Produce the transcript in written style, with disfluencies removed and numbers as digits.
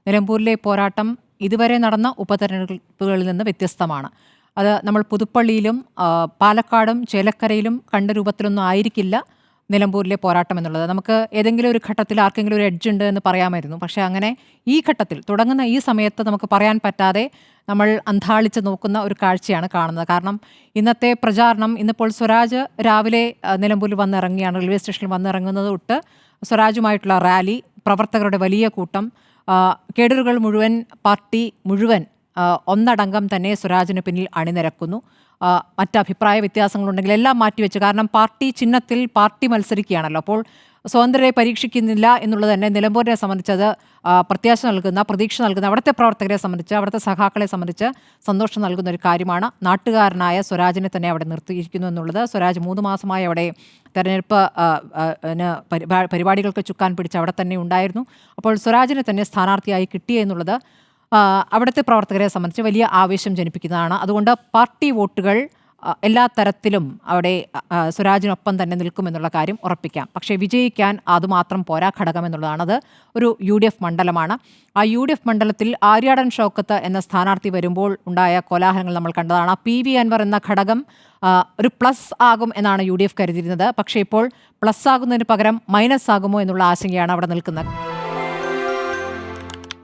നിലമ്പൂരിലെ പോരാട്ടം ഇതുവരെ നടന്ന ഉപതെരഞ്ഞെടുപ്പുകളിൽ നിന്ന് വ്യത്യസ്തമാണ്. അത് നമ്മൾ പുതുപ്പള്ളിയിലും പാലക്കാടും ചേലക്കരയിലും കണ്ട രൂപത്തിലൊന്നും ആയിരിക്കില്ല നിലമ്പൂരിലെ പോരാട്ടം എന്നുള്ളത്. നമുക്ക് ഏതെങ്കിലും ഒരു ഘട്ടത്തിൽ ആർക്കെങ്കിലും ഒരു എഡ്ജ് ഉണ്ട് എന്ന് പറയാമായിരുന്നു. പക്ഷേ അങ്ങനെ ഈ ഘട്ടത്തിൽ തുടങ്ങുന്ന ഈ സമയത്ത് നമുക്ക് പറയാൻ പറ്റാതെ നമ്മൾ അന്ധാളിച്ച് നോക്കുന്ന ഒരു കാഴ്ചയാണ് കാണുന്നത്. കാരണം ഇന്നത്തെ പ്രചാരണം, ഇന്നിപ്പോൾ സ്വരാജ് രാവിലെ നിലമ്പൂരിൽ വന്നിറങ്ങിയാണ്, റെയിൽവേ സ്റ്റേഷനിൽ വന്നിറങ്ങുന്നത് തൊട്ട് സ്വരാജുമായിട്ടുള്ള റാലി, പ്രവർത്തകരുടെ വലിയ കൂട്ടം, കേഡറുകൾ മുഴുവൻ, പാർട്ടി മുഴുവൻ ഒന്നടങ്കം തന്നെ സ്വരാജിന് പിന്നിൽ അണിനിരക്കുന്നു. മറ്റ് അഭിപ്രായ വ്യത്യാസങ്ങളുണ്ടെങ്കിൽ എല്ലാം മാറ്റിവെച്ച്, കാരണം പാർട്ടി ചിഹ്നത്തിൽ പാർട്ടി മത്സരിക്കുകയാണല്ലോ. അപ്പോൾ സ്വതന്ത്രരെ പരീക്ഷിക്കുന്നില്ല എന്നുള്ളത് തന്നെ നിലമ്പൂരിനെ സംബന്ധിച്ചത് പ്രത്യാശ നൽകുന്ന, പ്രതീക്ഷ നൽകുന്ന, അവിടുത്തെ പ്രവർത്തകരെ സംബന്ധിച്ച്, അവിടുത്തെ സഖാക്കളെ സംബന്ധിച്ച് സന്തോഷം നൽകുന്ന ഒരു കാര്യമാണ്. നാട്ടുകാരനായ സ്വരാജിനെ തന്നെ അവിടെ നിർത്തിയിരിക്കുന്നു എന്നുള്ളത്. സ്വരാജ് 3 മാസമായി അവിടെ തെരഞ്ഞെടുപ്പ് പരിപാടികൾക്ക് ചുക്കാൻ പിടിച്ച് അവിടെ തന്നെ ഉണ്ടായിരുന്നു. അപ്പോൾ സ്വരാജിനെ തന്നെ സ്ഥാനാർത്ഥിയായി കിട്ടിയെന്നുള്ളത് അവിടുത്തെ പ്രവർത്തകരെ സംബന്ധിച്ച് വലിയ ആവേശം ജനിപ്പിക്കുന്നതാണ്. അതുകൊണ്ട് പാർട്ടി വോട്ടുകൾ എല്ലാ തരത്തിലും അവിടെ സ്വരാജിനൊപ്പം തന്നെ നിൽക്കുമെന്നുള്ള കാര്യം ഉറപ്പിക്കാം. പക്ഷേ വിജയിക്കാൻ അതുമാത്രം പോരാ, ഘടകം എന്നുള്ളതാണ്. അത് ഒരു UDF മണ്ഡലമാണ്. ആ UDF മണ്ഡലത്തിൽ ആര്യാടൻ ഷൗക്കത്ത് എന്ന സ്ഥാനാർത്ഥി വരുമ്പോൾ ഉണ്ടായ കോലാഹലങ്ങൾ നമ്മൾ കണ്ടതാണ്. PV അൻവർ എന്ന ഘടകം ഒരു പ്ലസ് ആകും എന്നാണ് UDF കരുതിയിരുന്നത്. പക്ഷേ ഇപ്പോൾ പ്ലസ് ആകുന്നതിന് പകരം മൈനസ് ആകുമോ എന്നുള്ള ആശങ്കയാണ് അവിടെ നിൽക്കുന്നത്.